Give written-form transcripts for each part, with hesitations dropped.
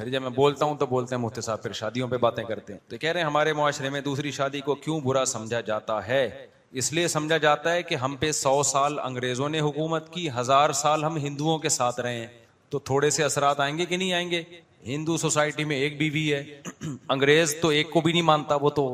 پھر جب میں بولتا ہوں تو بولتے ہیں مفتی صاحب پھر شادیوں پہ باتیں کرتے ہیں. تو کہہ رہے ہیں ہمارے معاشرے میں دوسری شادی کو کیوں برا سمجھا جاتا ہے؟ اس لیے سمجھا جاتا ہے کہ ہم پہ 100 سال انگریزوں نے حکومت کی, 1000 سال ہم ہندوؤں کے ساتھ رہے ہیں, تو تھوڑے سے اثرات آئیں گے کہ نہیں آئیں گے؟ ہندو سوسائٹی میں ایک بیوی ہے, انگریز تو ایک کو بھی نہیں مانتا, وہ تو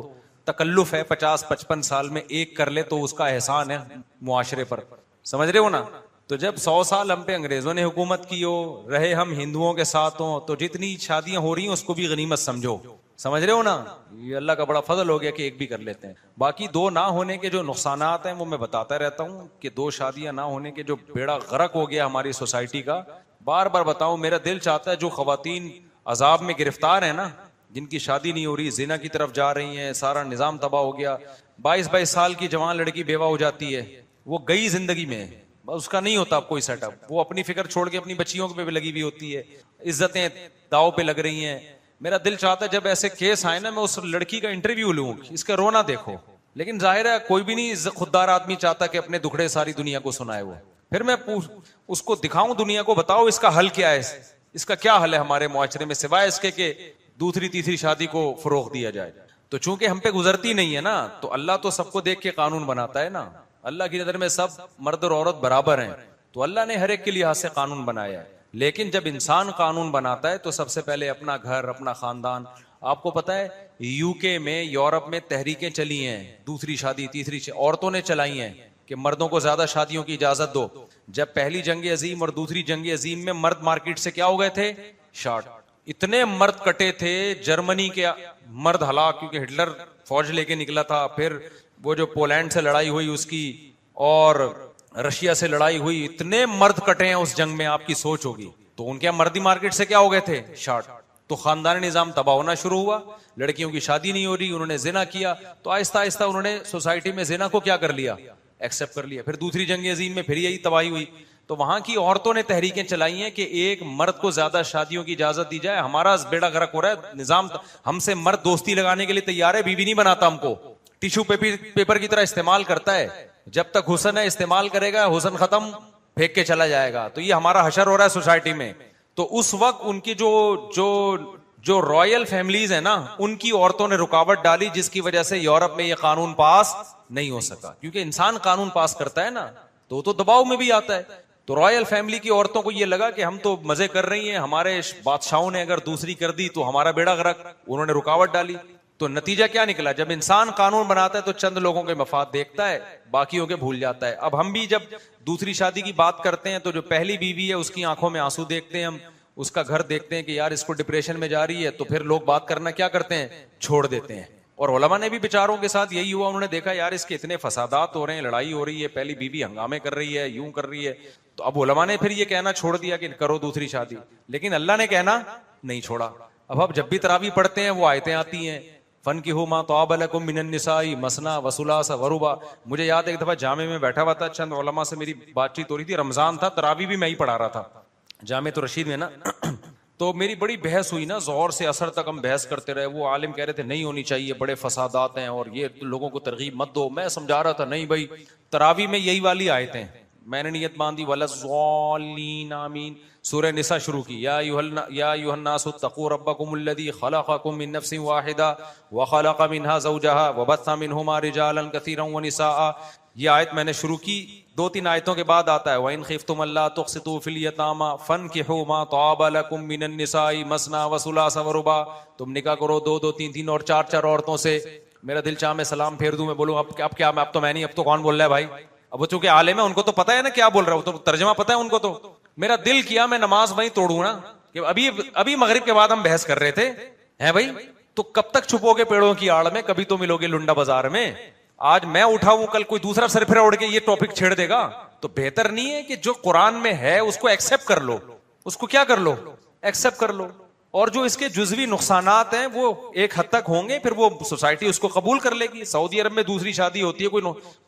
تکلف ہے, 50-55 سال میں ایک کر لے تو اس کا احسان ہے معاشرے پر, سمجھ رہے ہو نا؟ تو جب 100 سال ہم پہ انگریزوں نے حکومت کی ہو, رہے ہم ہندوؤں کے ساتھ ہوں, تو جتنی شادیاں ہو رہی ہیں اس کو بھی غنیمت سمجھو, سمجھ رہے ہو نا؟ یہ اللہ کا بڑا فضل ہو گیا کہ ایک بھی کر لیتے ہیں. باقی 2 نہ ہونے کے جو نقصانات ہیں وہ میں بتاتا رہتا ہوں کہ 2 شادیاں نہ ہونے کے جو بیڑا غرق ہو گیا ہماری سوسائٹی کا, بار بار بتاؤں. میرا دل چاہتا ہے جو خواتین عذاب میں گرفتار ہیں نا, جن کی شادی نہیں ہو رہی, زنا کی طرف جا رہی ہیں, سارا نظام تباہ ہو گیا, 22 سال کی جوان لڑکی بیوہ ہو جاتی ہے, وہ گئی زندگی میں, اس کا نہیں ہوتا اب کوئی سیٹ اپ, وہ اپنی فکر چھوڑ کے اپنی بچیوں پہ بھی لگی ہوئی ہوتی ہے, عزتیں داؤ پہ لگ رہی ہیں. میرا دل چاہتا ہے جب ایسے کیس آئے نا میں اس لڑکی کا انٹرویو لوں, اس کا رونا دیکھو, لیکن ظاہر ہے کوئی بھی نہیں خوددار آدمی چاہتا کہ اپنے دکھڑے ساری دنیا کو سنائے. وہ پھر میں اس کو دکھاؤں دنیا کو, بتاؤ اس کا حل کیا ہے, اس کا کیا حل ہے ہمارے معاشرے میں سوائے اس کے کہ دوسری تیسری شادی کو فروغ دیا جائے. تو چونکہ ہم پہ گزرتی نہیں ہے نا, تو اللہ تو سب کو دیکھ کے قانون بناتا ہے نا. اللہ کی نظر میں سب مرد اور عورت برابر ہیں, تو اللہ نے ہر ایک کے لحاظ سے قانون بنایا ہے. لیکن جب انسان قانون بناتا ہے تو سب سے پہلے اپنا گھر, اپنا خاندان. آپ کو پتا ہے یو کے میں, یورپ میں تحریکیں چلی ہیں, دوسری شادی تیسری عورتوں نے چلائی ہیں کہ مردوں کو زیادہ شادیوں کی اجازت دو. جب پہلی جنگ عظیم اور دوسری جنگ عظیم میں مرد مارکیٹ سے کیا ہو گئے تھے, شارٹ. اتنے مرد کٹے تھے, جرمنی کے مرد ہلاک, کیونکہ ہٹلر فوج لے کے نکلا تھا. پھر وہ جو پولینڈ سے لڑائی ہوئی اس کی, اور رشیا سے لڑائی ہوئی, اتنے مرد کٹے ہیں اس جنگ میں, آپ کی سوچ ہوگی. تو ان کے مردی مارکیٹ سے کیا ہو گئے تھے, شارٹ. تو خاندانی نظام تباہ ہونا شروع ہوا, لڑکیوں کی شادی نہیں ہو رہی, انہوں نے زنا کیا, تو آہستہ آہستہ انہوں نے سوسائٹی میں زنا کو کیا کر لیا, ایکسپٹ کر لیا. پھر دوسری جنگ عظیم میں پھر یہی تباہی ہوئی. تو وہاں کی عورتوں نے تحریکیں چلائی ہیں کہ ایک مرد کو زیادہ شادیوں کی اجازت دی جائے. ہمارا بیڑا غرق ہو رہا ہے, نظام ہم سے مرد دوستی لگانے کے لیے تیار ہے, بیوی نہیں بناتا ہم کو, ٹیشو پیپر کی طرح استعمال کرتا ہے. جب تک حسن ہے استعمال کرے گا, حسن ختم پھینک کے چلا جائے گا. تو یہ ہمارا حشر ہو رہا ہے سوسائٹی میں. تو اس وقت ان کی جو رائل فیملیز ہیں نا, ان کی عورتوں نے رکاوٹ ڈالی, جس کی وجہ سے یورپ میں یہ قانون پاس نہیں ہو سکا. کیونکہ انسان قانون پاس کرتا ہے نا تو دباؤ میں بھی آتا ہے. تو رائل فیملی کی عورتوں کو یہ لگا کہ ہم تو مزے کر رہی ہیں, ہمارے بادشاہوں نے اگر دوسری کر دی تو ہمارا بیڑا غرق, انہوں نے رکاوٹ ڈالی. تو نتیجہ کیا نکلا, جب انسان قانون بناتا ہے تو چند لوگوں کے مفاد دیکھتا ہے, باقیوں کے بھول جاتا ہے. اب ہم بھی جب دوسری شادی کی بات کرتے ہیں تو جو پہلی بیوی ہے اس کی آنکھوں میں آنسو دیکھتے ہیں, ہم اس کا گھر دیکھتے ہیں کہ یار اس کو ڈپریشن میں جا رہی ہے, تو پھر لوگ بات کرنا کیا کرتے ہیں, چھوڑ دیتے ہیں. اور علماء نے بھی بیچاروں کے ساتھ یہی ہوا, انہوں نے دیکھا یار اس کے اتنے فسادات ہو رہے ہیں, لڑائی ہو رہی ہے, پہلی بیوی ہنگامے کر رہی ہے, یوں کر رہی ہے. تو اب علماء نے پھر یہ کہنا چھوڑ دیا کہ کرو دوسری شادی, لیکن اللہ نے کہنا نہیں چھوڑا. اب جب بھی تراویح پڑھتے ہیں وہ آیتیں آتی ہیں, فَانكِحُوا مَا طَابَ لَكُم مِّنَ النِّسَاءِ مَثْنَىٰ وَثُلَاثَ وَرُبَاعَ. مجھے یاد ہے ایک دفعہ جامع میں بیٹھا ہوا تھا, چند علماء سے میری بات چیت ہو رہی تھی, رمضان تھا, تراویح بھی میں ہی پڑھا رہا تھا جامع الرشید میں نا. تو میری بڑی بحث ہوئی نا, ظہر سے عصر تک ہم بحث کرتے رہے. وہ عالم کہہ رہے تھے نہیں ہونی چاہیے, بڑے فسادات ہیں, اور یہ لوگوں کو ترغیب مت دو. میں سمجھا رہا تھا نہیں بھائی, تراویح میں یہی والی آیتیں. میں نے نیت باندھی, وَلَا الضَّالِّينَ آمین. سورہ نساء شروع کی, یا ایھا الناس اتقوا ربکم الذی خلقکم من نفس واحدہ وخلق منها زوجها وبث منهما رجالا کثیرا ونساء. یہ آیت میں نے شروع کی, 2-3 آیتوں کے بعد آتا ہے وَإِنْ خِفْتُمْ أَلَّا تُقْسِطُوا فِي الْيَتَامَىٰ فَانكِحُوا مَا طَابَ لَكُم مِّنَ النِّسَاءِ مَثْنَىٰ وَثُلَاثَ وَرُبَاعَ. تم نکاح کرو 2-2, 3-3 اور 4-4 عورتوں سے. میرا دل چاہ میں سلام پھیر دوں, میں بولوں اب کیا, اب تو میں نہیں, اب تو کون بول رہا ہے بھائی. اب وہ چونکہ عالم ہے ان کو تو پتا ہے نا کیا بول رہا ہے, وہ تو ترجمہ پتا ہے ان کو. تو میرا دل کیا میں نماز وہیں توڑوں نا, کہ ابھی مغرب کے بعد ہم بحث کر رہے تھے ہیں بھائی, تو کب تک چھپو گے پیڑوں کی آڑ میں, کبھی تو ملو گے لنڈا بازار میں. آج میں اٹھاؤں, کل کوئی دوسرا سرفرا اڑ کے یہ ٹاپک چھیڑ دے گا. تو بہتر نہیں ہے کہ جو قرآن میں ہے اس کو ایکسپٹ کر لو, اس کو کیا کر لو, ایکسپٹ کر لو. اور جو اس کے جزوی نقصانات ہیں وہ ایک حد تک ہوں گے, پھر وہ سوسائٹی اس کو قبول کر لے گی. سعودی عرب میں دوسری شادی ہوتی ہے,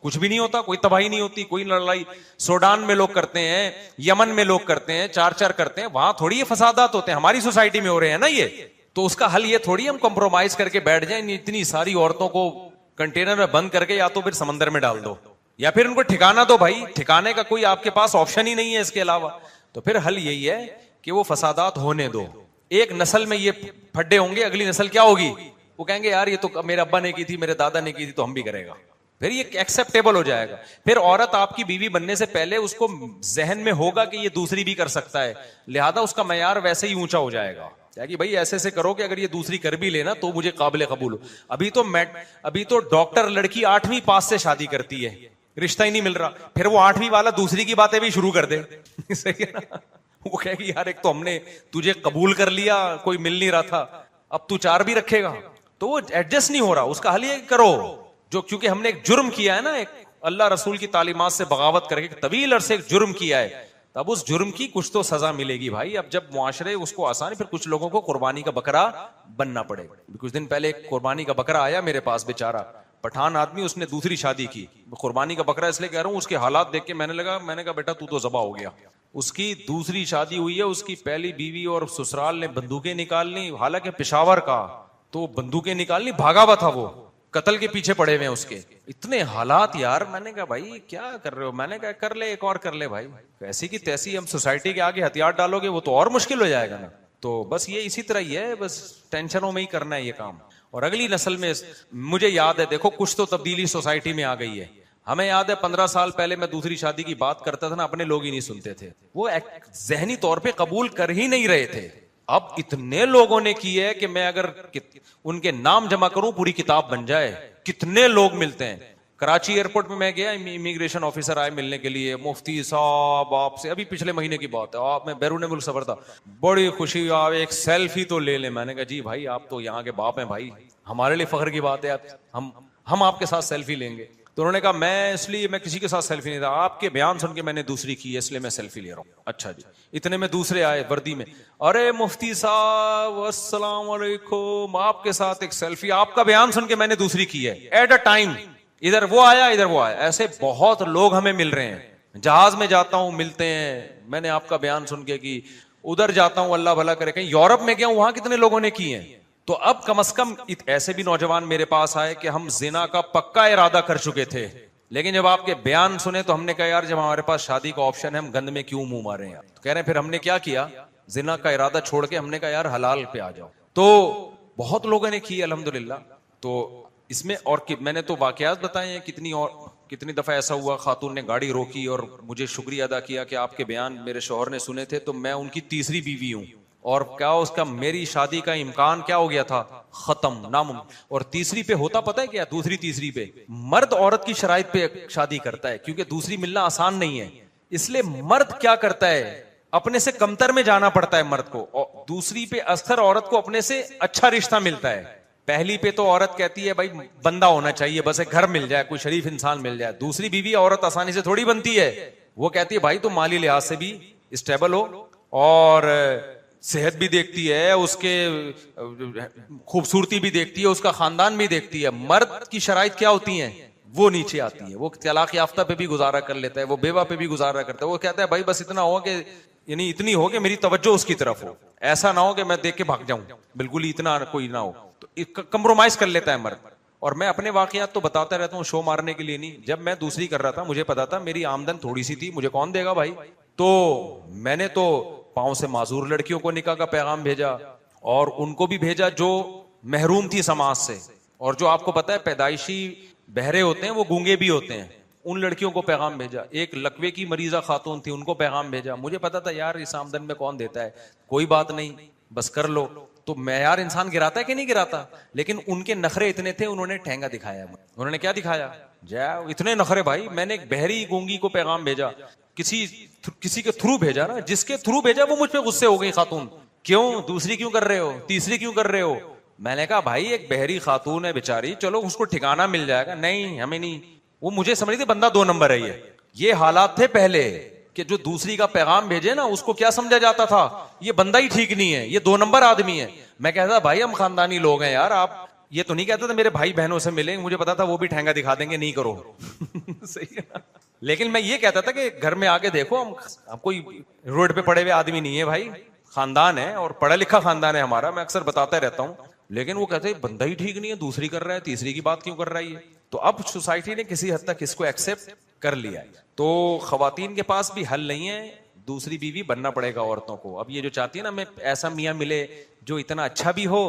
کچھ بھی نہیں ہوتا, کوئی تباہی نہیں ہوتی, کوئی لڑائی. سوڈان میں لوگ کرتے ہیں, یمن میں لوگ کرتے ہیں, 4-4 کرتے ہیں, وہاں تھوڑی یہ فسادات ہوتے ہیں, ہماری سوسائٹی میں ہو رہے ہیں نا یہ. تو اس کا حل یہ تھوڑی ہم کمپرومائز کر کے بیٹھ جائیں, اتنی ساری عورتوں کو کنٹینر میں بند کر کے یا تو پھر سمندر میں ڈال دو, یا پھر ان کو ٹھکانا دو. بھائی ٹھکانے کا کوئی آپ کے پاس آپشن ہی نہیں ہے اس کے علاوہ. تو پھر حل یہی ہے کہ وہ فسادات ہونے دو, ایک نسل میں یہ پھڈے ہوں گے, اگلی نسل کیا ہوگی, وہ کہیں گے یار یہ تو میرے ابا نے کی تھی, میرے دادا نے کی تھی, تو ہم بھی کرے گا. پھر یہ ایکسیپٹیبل ہو جائے گا. پھر عورت آپ کی بیوی بننے سے پہلے اس کو ذہن میں ہوگا کہ یہ دوسری بھی کر سکتا ہے, لہذا اس کا معیار ویسے ہی اونچا ہو جائے گا کہ بھائی ایسے سے کرو کہ اگر یہ دوسری کر بھی لینا تو مجھے قابل قبول ہو. ابھی تو ڈاکٹر لڑکی 8ویں پاس سے شادی کرتی ہے, رشتہ ہی نہیں مل رہا, پھر وہ 8ویں والا دوسری کی باتیں بھی شروع کر دے. صحیح ہے نا, وہ کہے گی یار ایک تو ہم نے تجھے قبول کر لیا, کوئی مل نہیں رہا تھا, اب تو 4 بھی رکھے گا. تو وہ ایڈجسٹ نہیں ہو رہا. اس کا حل یہ کرو جو, کیونکہ ہم نے ایک جرم کیا ہے نا, ایک اللہ رسول کی تعلیمات سے بغاوت کر کے طویل عرصے ایک جرم کیا ہے, اب اس جرم کی کچھ تو سزا ملے گی بھائی. اب جب معاشرے اس کو آسان, پھر کچھ لوگوں کو قربانی کا بکرا بننا پڑے گا. کچھ دن پہلے ایک قربانی کا بکرا آیا میرے پاس, بیچارہ پٹھان آدمی, اس نے دوسری شادی کی. قربانی کا بکرا اس لیے کہہ رہا ہوں, اس کے حالات دیکھ کے میں نے کہا بیٹا تو ذبح ہو گیا. اس کی دوسری شادی ہوئی ہے, اس کی پہلی بیوی اور سسرال نے بندوقیں نکال لی, حالانکہ پشاور کا, تو بندوقیں نکال لی, بھاگا ہوا تھا, وہ قتل کے پیچھے پڑے ہوئے ہیں اس کے. اتنے حالات یار. میں نے کہا بھائی کیا کر رہے ہو, میں نے کہا کر لے ایک اور کر لے بھائی, ایسی کی تیسی ہم سوسائٹی کے آگے ہتھیار ڈالو گے وہ تو اور مشکل ہو جائے گا نا. تو بس یہ اسی طرح ہی ہے, بس ٹینشنوں میں ہی کرنا ہے یہ کام. اور اگلی نسل میں مجھے یاد ہے, دیکھو کچھ تو تبدیلی سوسائٹی میں آ گئی ہے. ہمیں یاد ہے 15 سال پہلے میں دوسری شادی کی بات کرتا تھا نا, اپنے لوگ ہی نہیں سنتے تھے, وہ ذہنی طور پہ قبول کر ہی نہیں رہے تھے. اب اتنے لوگوں نے کی ہے کہ میں اگر ان کے نام جمع کروں پوری کتاب بن جائے. کتنے لوگ ملتے ہیں. کراچی ایئرپورٹ میں گیا, امیگریشن آفیسر آئے ملنے کے لیے, مفتی صاحب آپ سے, ابھی پچھلے مہینے کی بات ہے, آپ میں بیرون ملک سفر تھا, بڑی خوشی, آپ ایک سیلفی تو لے لیں. میں نے کہا جی بھائی آپ تو یہاں کے باپ ہیں بھائی, ہمارے لیے فخر کی بات ہے, ہم آپ کے ساتھ سیلفی لیں گے. تو انہوں نے کہا میں کسی کے ساتھ سیلفی نہیں تھا, آپ کے بیان سن کے میں نے دوسری کی ہے اس لیے میں سیلفی لے رہا ہوں. اچھا جی. اتنے میں دوسرے آئے وردی میں, ارے مفتی صاحب السلام علیکم, آپ کے ساتھ ایک سیلفی, آپ کا بیان سن کے میں نے دوسری کی ہے. ایٹ اے ٹائم ادھر وہ آیا ادھر وہ آیا, ایسے بہت لوگ ہمیں مل رہے ہیں. جہاز میں جاتا ہوں ملتے ہیں, میں نے آپ کا بیان سن کے کی. ادھر جاتا ہوں اللہ بھلا کرے, کہیں یورپ میں گیا ہوں, وہاں کتنے لوگوں نے کی ہیں. تو اب کم از کم ایسے بھی نوجوان میرے پاس آئے کہ ہم زنا کا پکا ارادہ کر چکے تھے, لیکن جب آپ کے بیان سنے تو ہم نے کہا یار جب ہمارے پاس شادی کا آپشن ہے ہم گند میں کیوں منہ مارے ہیں. تو کہہ رہے ہیں پھر ہم نے کیا کیا, زنا کا ارادہ چھوڑ کے ہم نے کہا یار حلال پہ آ جاؤ. تو بہت لوگوں نے کی الحمدللہ. تو اس میں اور میں نے تو واقعات بتائے ہیں, کتنی دفعہ ایسا ہوا خاتون نے گاڑی روکی اور مجھے شکریہ ادا کیا کہ آپ کے بیان میرے شوہر نے سنے تھے, تو میں ان کی تیسری بیوی ہوں, اور کیا اس کا میری شادی کا امکان کیا ہو گیا تھا, ختم, ناممکن. اور تیسری پہ ہوتا پتہ ہے کیا, دوسری تیسری پہ مرد عورت کی شرائط پہ شادی کرتا ہے, کیونکہ دوسری ملنا آسان نہیں ہے. اس لیے مرد کیا کرتا ہے, اپنے سے کمتر میں جانا پڑتا ہے مرد کو, اور دوسری پہ اکثر عورت کو اپنے سے اچھا رشتہ ملتا ہے. پہلی پہ تو عورت کہتی ہے بھائی بندہ ہونا چاہیے, بس ایک گھر مل جائے, کوئی شریف انسان مل جائے. دوسری بیوی عورت آسانی سے تھوڑی بنتی ہے, وہ کہتی ہے بھائی تم مالی لحاظ سے بھی اسٹیبل ہو, اور صحت بھی دیکھتی ہے, اس کے خوبصورتی بھی دیکھتی ہے, اس کا خاندان بھی دیکھتی ہے. مرد کی شرائط کیا ہوتی ہیں, وہ نیچے آتی ہے. وہ طلاق یافتہ پہ بھی گزارا کر لیتا ہے, وہ بیوہ پہ بھی گزارا کرتا ہے. وہ کہتا ہے بھائی بس اتنا ہو کہ یعنی اتنی ہو کہ میری توجہ اس کی طرف ہو, ایسا نہ ہو کہ میں دیکھ کے بھاگ جاؤں, بالکل اتنا کوئی نہ ہو. تو کمپرومائز کر لیتا ہے مرد. اور میں اپنے واقعات تو بتاتا رہتا ہوں, شو مارنے کے لیے نہیں. جب میں دوسری کر رہا تھا مجھے پتا تھا میری آمدن تھوڑی سی تھی, مجھے کون دے گا بھائی. تو میں نے تو پاؤں سے معذور لڑکیوں کو نکاح کا پیغام بھیجا, اور ان کو بھی بھیجا جو محروم تھی سماج سے, اور جو آپ کو پتا ہے پیدائشی بہرے ہوتے ہیں وہ گونگے بھی ہوتے ہیں, ان لڑکیوں کو پیغام بھیجا. ایک لکوے کی مریضہ خاتون تھی, ان کو پیغام بھیجا. مجھے پتا تھا یار اس آمدن میں کون دیتا ہے, کوئی بات نہیں بس کر لو. تو معیار انسان گراتا ہے کہ نہیں گراتا, لیکن ان کے نخرے اتنے تھے, انہوں نے ٹھینگا دکھایا. انہوں نے کیا دکھایا, اتنے نخرے بھائی. میں نے ایک بہری گونگی کو پیغام بھیجا, کسی کے تھرو بھیجا نا, جس کے تھرو بھیجا وہ مجھ پہ غصے ہو گئی خاتون, کیوں دوسری کیوں کر رہے ہو, تیسری کیوں کر رہے ہو. میں نے کہا بھائی ایک بہری خاتون ہے بیچاری, چلو اس کو ٹھکانہ مل جائے گا. نہیں ہمیں نہیں. وہ مجھے سمجھ تھی بندہ 2 نمبر ہے. یہ حالات تھے پہلے کہ جو دوسری کا پیغام بھیجے نا اس کو کیا سمجھا جاتا تھا, یہ بندہ ہی ٹھیک نہیں ہے, یہ 2 نمبر آدمی ہے. میں کہتا بھائی ہم خاندانی لوگ ہیں یار, آپ یہ تو نہیں کہتا تھا میرے بھائی بہنوں سے ملیں, مجھے پتا تھا وہ بھی ٹھینگا دکھا دیں گے, نہیں کرو. صحیح ہے. لیکن میں یہ کہتا تھا کہ گھر میں آگے دیکھو, ہم کوئی روڈ پہ پڑے ہوئے آدمی نہیں ہے بھائی, خاندان ہے اور پڑھا لکھا خاندان ہے ہمارا. میں اکثر بتاتا رہتا ہوں, لیکن وہ کہتے ہیں بندہ ہی ٹھیک نہیں ہے, دوسری کر رہا ہے, تیسری کی بات کیوں کر رہا ہے. تو اب سوسائٹی نے کسی حد تک اس کو ایکسپٹ کر لیا ہے. تو خواتین کے پاس بھی حل نہیں ہے, دوسری بیوی بننا پڑے گا عورتوں کو. اب یہ جو چاہتی ہے نا میں ایسا میاں ملے جو اتنا اچھا بھی ہو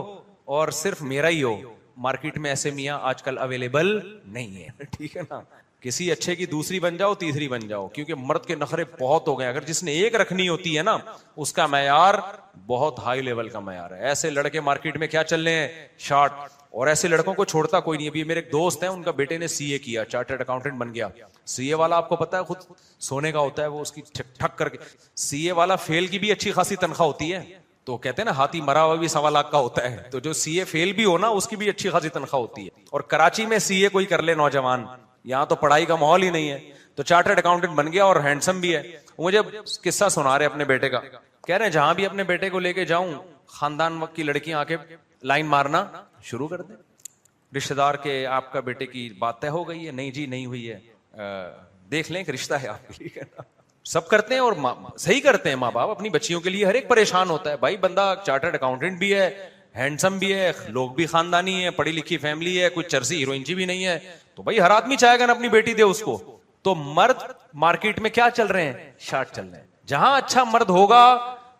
اور صرف میرا ہی ہو. مارکیٹ میں ایسے میاں آج کل اویلیبل نہیں ہے, ٹھیک ہے نا. کسی اچھے کی دوسری بن جاؤ, تیسری بن جاؤ, کیونکہ مرد کے نخرے بہت ہو گئے. اگر جس نے ایک رکھنی ہوتی ہے نا, اس کا معیار بہت ہائی لیول کا معیار ہے. ایسے لڑکے مارکیٹ میں کیا چل رہے ہیں, شارٹ. اور ایسے لڑکوں کو چھوڑتا کوئی نہیں. ابھی میرے ایک دوست ہیں, ان کا بیٹے نے سی اے کیا, چارٹرڈ اکاؤنٹنٹ بن گیا. سی اے والا آپ کو پتا ہے خود سونے کا ہوتا ہے, وہ اس کی ٹھک کر کے. سی اے والا فیل کی بھی اچھی خاصی تنخواہ ہوتی ہے. تو کہتے ہیں نا ہاتھی مرا ہوا بھی 1.25 لاکھ کا ہوتا ہے. تو جو سی اے فیل بھی ہو نا, اس کی بھی اچھی خاصی تنخواہ ہوتی ہے. اور کراچی میں سی اے کوئی کر لے نوجوان, یہاں تو پڑھائی کا ماحول ہی نہیں ہے. تو چارٹرڈ اکاؤنٹنٹ بن گیا اور ہینڈسم بھی ہے. مجھے قصہ سنا رہے اپنے بیٹے کا, کہہ رہے ہیں جہاں بھی اپنے بیٹے کو لے کے جاؤں, خاندان وقت کی لڑکیاں آ کے لائن مارنا شروع کر دیں. رشتے دار کے آپ کا بیٹے کی بات طے ہو گئی ہے, نہیں جی نہیں ہوئی ہے, دیکھ لیں کہ رشتہ ہے آپ کے لیے. سب کرتے ہیں اور صحیح کرتے ہیں. ماں باپ اپنی بچیوں کے لیے ہر ایک پریشان ہوتا ہے. بھائی بندہ چارٹرڈ اکاؤنٹنٹ بھی ہے, ہینڈسم بھی ہے, لوگ بھی خاندانی ہے, پڑھی لکھی فیملی ہے, کوئی چرسی ہیروئنچی بھی نہیں ہے. تو بھائی ہر آدمی چاہے گا نا اپنی بیٹی دے اس کو. تو مرد مارکیٹ میں کیا چل رہے ہیں, شارٹ چل رہے ہیں. جہاں اچھا مرد ہوگا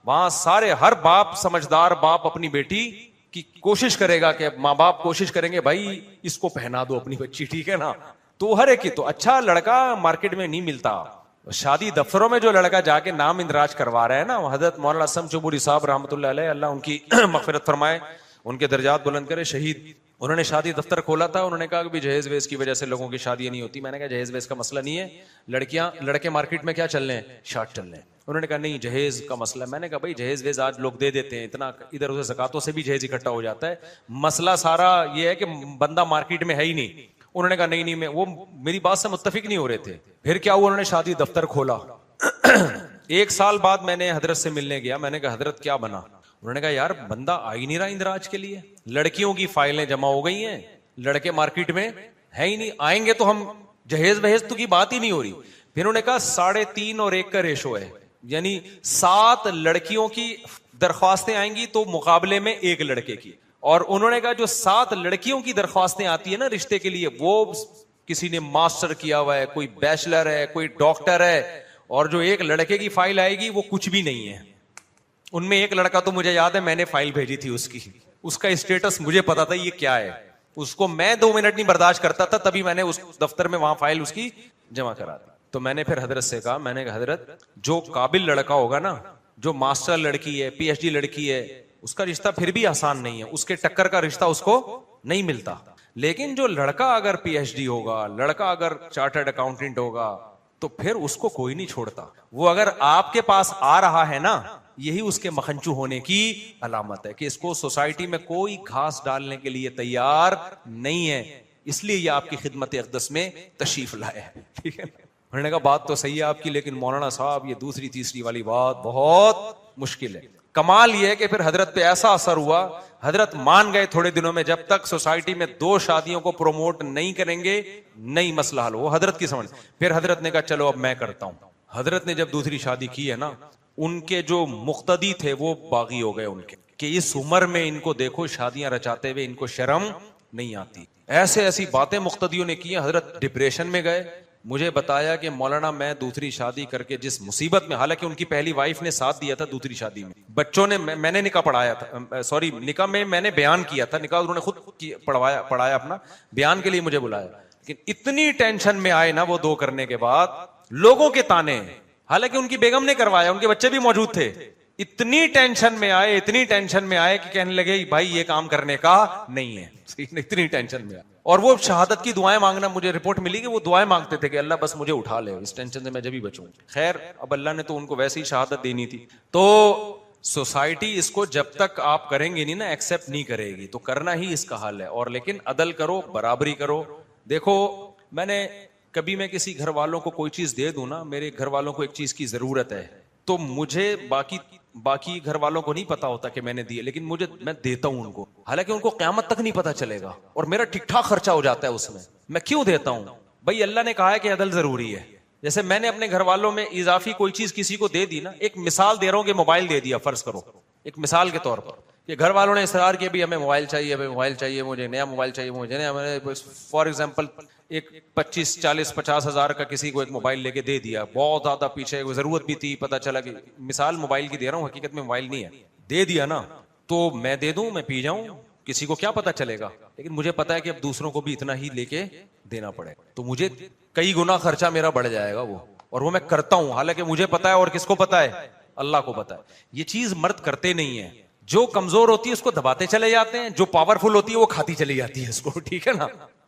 وہاں سارے ہر باپ, سمجھدار باپ اپنی بیٹی کی کوشش کرے گا, کہ ماں باپ کوشش کریں گے بھائی اس کو پہنا دو اپنی بچی, ٹھیک ہے نا. تو ہر ایک کی. تو اچھا لڑکا مارکیٹ میں نہیں ملتا. شادی دفتروں میں جو لڑکا جا کے نام اندراج کروا رہا ہے نا, حضرت مولانا اسم چوبوری صاحب رحمۃ اللہ علیہ, اللہ ان کی مغفرت فرمائے, ان کے درجات بلند کرے, شہید. انہوں نے شادی دفتر کھولا تھا. انہوں نے کہا کہ جہیز ویز کی وجہ سے لوگوں کی شادیاں نہیں ہوتی. میں نے کہا جہیز ویز کا مسئلہ نہیں ہے, لڑکے مارکیٹ میں کیا چل رہے ہیں, شارٹ چل رہے ہیں. انہوں نے کہا نہیں جہیز کا مسئلہ. میں نے کہا بھائی جہیز ویز آج لوگ دے دیتے ہیں, اتنا ادھر ادھر زکاتوں سے بھی جہیز اکٹھا ہو جاتا ہے. مسئلہ سارا یہ ہے کہ بندہ مارکیٹ میں ہے ہی نہیں. انہوں نے کہا نہیں میں, وہ میری بات سے متفق نہیں ہو رہے تھے. پھر کیا ہوا, انہوں نے شادی دفتر کھولا. 1 سال بعد میں نے حضرت سے ملنے گیا. میں نے کہا حضرت کیا بنا؟ انہوں نے کہا یار بندہ آ ہی نہیں رہا اندراج کے لیے. لڑکیوں کی فائلیں جمع ہو گئی ہیں, لڑکے مارکیٹ میں ہے ہی نہیں. آئیں گے تو ہم جہیز وہیز تو کی بات ہی نہیں ہو رہی. پھر انہوں نے کہا 3.5 اور 1 کا ریشو ہے, یعنی 7 لڑکیوں کی درخواستیں آئیں گی تو مقابلے میں 1 لڑکے کی. اور انہوں نے کہا جو 7 لڑکیوں کی درخواستیں آتی ہے نا رشتے کے لیے, وہ کسی نے ماسٹر کیا ہوا ہے, کوئی بیچلر ہے, کوئی ڈاکٹر ہے, اور جو 1 لڑکے کی فائل آئے گی وہ کچھ بھی نہیں ہے. ان میں 1 لڑکا تو مجھے یاد ہے, میں نے فائل بھیجی تھی اس کی, اس کا اسٹیٹس مجھے پتا تھا یہ کیا ہے. اس کو میں 2 منٹ نہیں برداشت کرتا تھا, تبھی میں نے اس دفتر میں وہاں فائل اس کی جمع کرا دی. تو میں نے پھر حضرت سے کہا, میں نے کہا حضرت جو قابل لڑکا ہوگا نا, جو ماسٹر لڑکی ہے, پی ایچ ڈی لڑکی ہے, اس کا رشتہ پھر بھی آسان نہیں ہے, اس کے ٹکر کا رشتہ اس کو نہیں ملتا. لیکن جو لڑکا اگر پی ایچ ڈی ہوگا, لڑکا اگر چارٹرڈ اکاؤنٹنٹ ہوگا, تو پھر اس کو کوئی نہیں چھوڑتا. وہ اگر آپ کے پاس آ رہا ہے نا, یہی اس کے مکھنچو ہونے کی علامت ہے, کہ اس کو سوسائٹی میں کوئی گھاس ڈالنے کے لیے تیار نہیں ہے, اس لیے یہ آپ کی خدمت اقدس میں تشریف لائے ہے. ٹھیک ہے, انہوں نے کہا بات تو صحیح ہے آپ کی, لیکن مولانا صاحب یہ دوسری تیسری والی بات بہت مشکل ہے. کمال یہ ہے کہ پھر حضرت پہ ایسا اثر ہوا, حضرت مان گئے تھوڑے دنوں میں, جب تک سوسائٹی میں 2 شادیوں کو پروموٹ نہیں کریں گے نہیں مسئلہ حل. وہ حضرت کی سمجھ. پھر حضرت نے کہا چلو اب میں کرتا ہوں. حضرت نے جب دوسری شادی کی ہے نا, ان کے جو مقتدی تھے وہ باغی ہو گئے ان کے, کہ اس عمر میں ان کو دیکھو شادیاں رچاتے ہوئے, ان کو شرم نہیں آتی. ایسی باتیں مقتدیوں نے کی. حضرت ڈپریشن میں گئے. مجھے بتایا کہ مولانا میں دوسری شادی کر کے جس مصیبت میں, حالانکہ ان کی پہلی وائف نے ساتھ دیا تھا دوسری شادی میں, بچوں نے, میں نے نکاح پڑھایا تھا, سوری نکاح میں نے بیان کیا تھا, نکاح انہوں نے خود پڑھایا اپنا, بیان کے لیے مجھے بلایا. لیکن اتنی ٹینشن میں آئے نا وہ 2 کرنے کے بعد, لوگوں کے تانے, حالانکہ ان کی بیگم نے کروایا, ان کے بچے بھی موجود تھے. اتنی ٹینشن میں آئے کہ کہنے لگے بھائی یہ کام کرنے کا نہیں ہے. اتنی ٹینشن میں آئے. اور وہ شہادت کی دعائیں مانگنا, مجھے رپورٹ ملی کہ وہ دعائیں مانگتے تھے کہ اللہ بس مجھے اٹھا لے, اس ٹینشن سے میں جب ہی بچوں. خیر اب اللہ نے تو ان کو ویسے ہی شہادت دینی تھی. تو سوسائٹی اس کو جب تک آپ کریں گے نہیں نا, ایکسپٹ نہیں کرے گی, تو کرنا ہی اس کا حل ہے. اور لیکن عدل کرو, برابری کرو. دیکھو میں کسی گھر والوں کو کوئی چیز دے دوں نا, میرے گھر والوں کو ایک چیز کی ضرورت ہے, تو مجھے باقی گھر والوں کو نہیں پتا ہوتا کہ میں نے دیے, لیکن میں دیتا ہوں ان کو, حالانکہ ان کو قیامت تک نہیں پتا چلے گا, اور میرا ٹھیک ٹھاک خرچہ ہو جاتا ہے اس میں. میں کیوں دیتا ہوں بھائی؟ اللہ نے کہا ہے کہ عدل ضروری ہے. جیسے میں نے اپنے گھر والوں میں اضافی کوئی چیز کسی کو دے دی نا, ایک مثال دے رہا ہوں کہ موبائل دے دیا فرض کرو, ایک مثال کے طور پر, کہ گھر والوں نے اصرار کیا بھی ہمیں موبائل چاہیے, مجھے نیا موبائل چاہیے, فار ایگزامپل ایک 25-40-50 ہزار کا کسی کو ایک موبائل لے کے دے دیا, بہت زیادہ پیچھے ضرورت بھی تھی, پتا چلا کہ مثال موبائل کی دے رہا ہوں, حقیقت میں موبائل نہیں ہے, دے دیا نا. تو میں دے دوں, میں پی جاؤں, کسی کو کیا پتا چلے گا, لیکن مجھے پتا ہے کہ اب دوسروں کو بھی اتنا ہی لے کے دینا پڑے, تو مجھے کئی گنا خرچہ میرا بڑھ جائے گا وہ, اور وہ میں کرتا ہوں, حالانکہ مجھے پتا ہے اور کس کو پتا ہے, اللہ کو پتا ہے. یہ چیز مرد کرتے نہیں ہیں. جو کمزور ہوتی ہے اس کو دباتے چلے جاتے ہیں, جو پاورفل ہوتی ہے وہ کھاتی چلی جاتی ہے اس کو, ٹھیک ہے نا.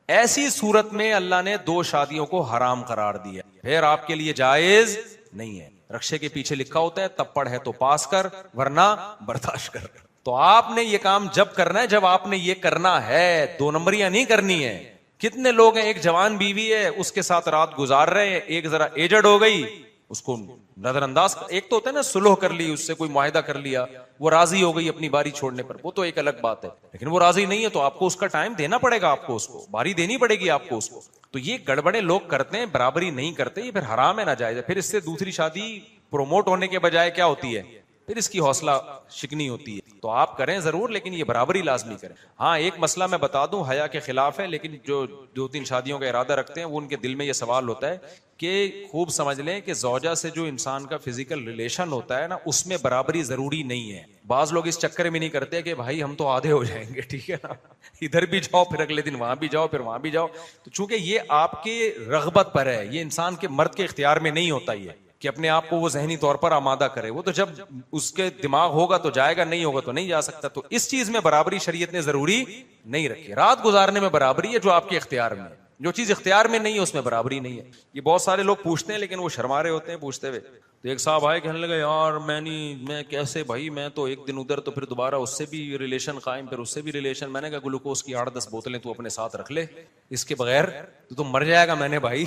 ایسی صورت میں اللہ نے 2 شادیوں کو حرام قرار دیا, پھر آپ کے لیے جائز نہیں ہے. رکشے کے پیچھے لکھا ہوتا ہے تپڑ ہے تو پاس کر ورنہ برداشت کر. تو آپ نے یہ کام جب کرنا ہے جب آپ نے یہ کرنا ہے, 2 نمبریاں نہیں کرنی ہے. کتنے لوگ ہیں, ایک جوان بیوی ہے اس کے ساتھ رات گزار رہے ہیں, ایک ذرا ایجڈ ہو گئی اس کو نظر انداز, ایک تو ہوتا ہے نا سلوح کر لی, اس سے کوئی معاہدہ کر لیا, وہ راضی ہو گئی اپنی باری چھوڑنے پر, وہ تو ایک الگ بات ہے. لیکن وہ راضی نہیں ہے تو آپ کو اس کا ٹائم دینا پڑے گا, آپ کو اس کو باری دینی پڑے گی آپ کو اس کو. تو یہ گڑبڑے لوگ کرتے ہیں, برابری نہیں کرتے, یہ پھر حرام ہے, ناجائز ہے. پھر اس سے دوسری شادی پروموٹ ہونے کے بجائے کیا ہوتی ہے, پھر اس کی حوصلہ شکنی ہوتی ہے. تو آپ کریں ضرور, لیکن یہ برابری لازمی کریں. ہاں ایک مسئلہ میں بتا دوں, حیا کے خلاف ہے, لیکن جو 2-3 شادیوں کا ارادہ رکھتے ہیں وہ ان کے دل میں یہ سوال ہوتا ہے کہ خوب سمجھ لیں کہ زوجہ سے جو انسان کا فزیکل ریلیشن ہوتا ہے نا, اس میں برابری ضروری نہیں ہے. بعض لوگ اس چکر میں نہیں کرتے کہ بھائی ہم تو آدھے ہو جائیں گے, ٹھیک ہے نا, ادھر بھی جاؤ پھر اگلے دن وہاں بھی جاؤ پھر وہاں بھی جاؤ. تو چونکہ یہ آپ کے رغبت پر ہے, یہ انسان کے مرد کے اختیار میں نہیں ہوتا یہ کہ اپنے آپ کو وہ ذہنی طور پر آمادہ کرے. وہ تو جب اس کے دماغ ہوگا تو جائے گا, نہیں ہوگا تو نہیں جا سکتا. تو اس چیز میں برابری شریعت نے ضروری نہیں رکھی. رات گزارنے میں برابری ہے جو آپ کے اختیار میں ہے, جو چیز اختیار میں نہیں ہے اس میں برابری نہیں ہے. یہ بہت سارے لوگ پوچھتے ہیں لیکن وہ شرما رہے ہوتے ہیں پوچھتے ہوئے. تو ایک صاحب آئے کہنے لگے یار میں کیسے بھائی, میں تو ایک دن ادھر تو پھر دوبارہ اس سے بھی ریلیشن قائم, پھر اس سے بھی ریلیشن. میں نے کہا گلوکوز کی 8-10 بوتلیں تو اپنے ساتھ رکھ لے, اس کے بغیر تو مر جائے گا. میں نے بھائی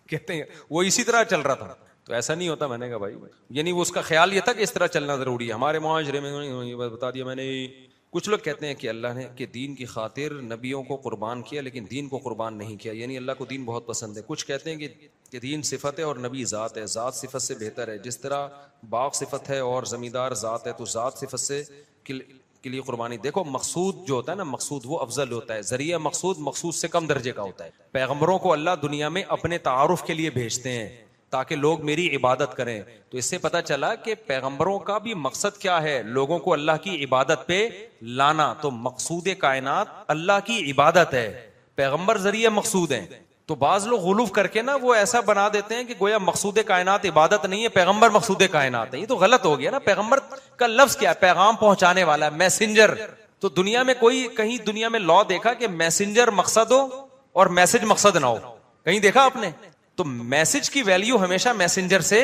کہتے ہیں وہ اسی طرح چل رہا تھا, تو ایسا نہیں ہوتا. میں نے کہا بھائی یعنی وہ اس کا خیال یہ تھا کہ اس طرح چلنا ضروری ہے. ہمارے معاشرے میں یہ بتا دیا میں نے. کچھ لوگ کہتے ہیں کہ اللہ نے کہ دین کی خاطر نبیوں کو قربان کیا لیکن دین کو قربان نہیں کیا, یعنی اللہ کو دین بہت پسند ہے. کچھ کہتے ہیں کہ دین صفت ہے اور نبی ذات ہے, ذات صفت سے بہتر ہے. جس طرح باغ صفت ہے اور زمیندار ذات ہے, تو ذات صفت سے کے لیے قربانی. دیکھو مقصود جو ہوتا ہے نا, مقصود وہ افضل ہوتا ہے, ذریعہ مقصود سے کم درجے کا ہوتا ہے. پیغمبروں کو اللہ دنیا میں اپنے تعارف کے لیے بھیجتے ہیں تاکہ لوگ میری عبادت کریں. تو اس سے پتا چلا کہ پیغمبروں کا بھی مقصد کیا ہے, لوگوں کو اللہ کی عبادت پہ لانا. تو مقصود کائنات اللہ کی عبادت ہے, پیغمبر ذریعہ مقصود ہیں. تو بعض لوگ غلو کر کے نا وہ ایسا بنا دیتے ہیں کہ گویا مقصود کائنات عبادت نہیں ہے, پیغمبر مقصود کائنات ہے. یہ تو غلط ہو گیا نا. پیغمبر کا لفظ کیا ہے, پیغام پہنچانے والا, میسنجر. تو دنیا میں کوئی کہیں دنیا میں لا دیکھا کہ میسنجر مقصد ہو اور میسج مقصد نہ ہو؟ کہیں دیکھا آپ نے؟ تو میسج کی ویلیو ہمیشہ میسنجر سے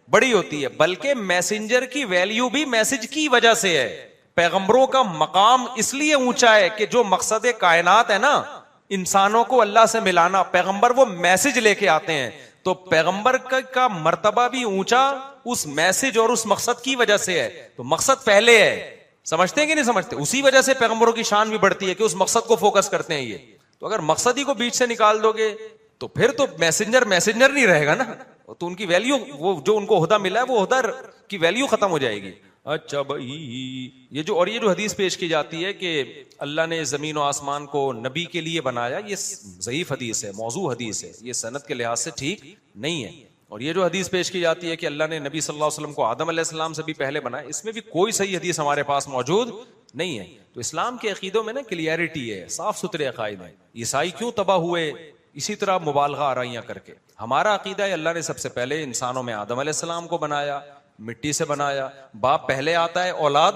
بڑی ہوتی ہے, بلکہ میسنجر کی ویلیو بھی میسج کی وجہ سے ہے. پیغمبروں کا مقام اس لیے اونچا ہے کہ جو مقصد کائنات ہے نا, انسانوں کو اللہ سے ملانا, پیغمبر وہ میسج لے کے آتے ہیں. تو پیغمبر کا مرتبہ بھی اونچا اس میسج اور اس مقصد کی وجہ سے ہے. تو مقصد پہلے ہے, سمجھتے ہیں کہ نہیں سمجھتے؟ اسی وجہ سے پیغمبروں کی شان بھی بڑھتی ہے کہ اس مقصد کو فوکس کرتے ہیں یہ. تو اگر مقصد ہی کو بیچ سے نکال دو گے تو پھر تو میسنجر نہیں رہے گا نا, تو ان کی ویلیو, وہ جو ان کو عہدہ ملا ہے وہ عہدہ کی ویلیو ختم ہو جائے گی. اچھا بھائی یہ جو حدیث پیش کی جاتی ہے کہ اللہ نے زمین و آسمان کو نبی کے لیے بنایا, یہ ضعیف حدیث ہے, موضوع حدیث ہے, یہ سند کے لحاظ سے ٹھیک نہیں ہے. اور یہ جو حدیث پیش کی جاتی ہے کہ اللہ نے نبی صلی اللہ علیہ وسلم کو آدم علیہ السلام سے بھی پہلے بنایا, اس میں بھی کوئی صحیح حدیث ہمارے پاس موجود نہیں ہے. تو اسلام کے عقیدوں میں نا کلیئرٹی ہے, صاف ستھرے عقائد ہیں. عیسائی کیوں تباہ ہوئے اسی طرح مبالغہ آرائیاں کر کے؟ ہمارا عقیدہ ہے اللہ نے سب سے پہلے انسانوں میں آدم علیہ السلام کو بنایا, مٹی سے بنایا. باپ پہلے آتا ہے, اولاد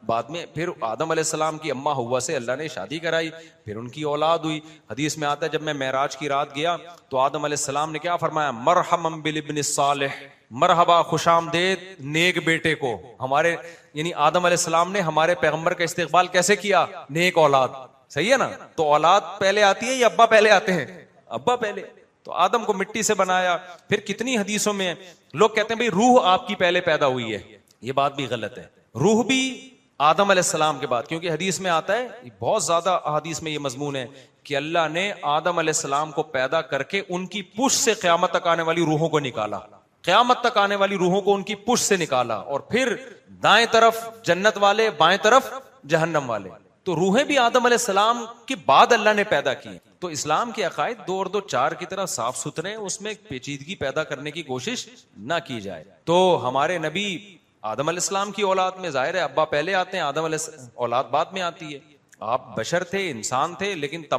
بعد میں. پھر آدم علیہ السلام کی اماں ہوا سے اللہ نے شادی کرائی, پھر ان کی اولاد ہوئی. حدیث میں آتا ہے جب میں معراج کی رات گیا تو آدم علیہ السلام نے کیا فرمایا, مرحبا بالابن الصالح, مرحبا خوش آمدید نیک بیٹے کو. ہمارے یعنی آدم علیہ السلام نے ہمارے پیغمبر کا استقبال کیسے کیا؟ نیک اولاد. صحیح ہے نا؟ تو اولاد پہلے آتی ہے یا ابا پہلے آتے ہیں؟ ابا پہلے. تو آدم کو مٹی سے بنایا. پھر کتنی حدیثوں میں لوگ کہتے ہیں بھئی روح آپ کی پہلے پیدا ہوئی ہے, یہ بات بھی غلط ہے. روح بھی آدم علیہ السلام کے بعد, کیونکہ حدیث میں آتا ہے, بہت زیادہ احادیث میں یہ مضمون ہے کہ اللہ نے آدم علیہ السلام کو پیدا کر کے ان کی پشت سے قیامت تک آنے والی روحوں کو نکالا, قیامت تک آنے والی روحوں کو ان کی پشت سے نکالا, اور پھر دائیں طرف جنت والے, بائیں طرف جہنم والے. تو روحیں بھی آدم علیہ السلام کے بعد اللہ نے پیدا کی. تو اسلام کے عقائد 2 اور 2 4 کی طرح صاف ستھرے ہیں, اس میں پیچیدگی پیدا کرنے کی کوشش نہ کی جائے. تو ہمارے نبی آدم علیہ السلام کی اولاد میں ظاہر ہے ابا پہلے آتے ہیں، آدم علیہ اولاد بعد میں آتی ہے. آپ بشر تھے، انسان تھے، لیکن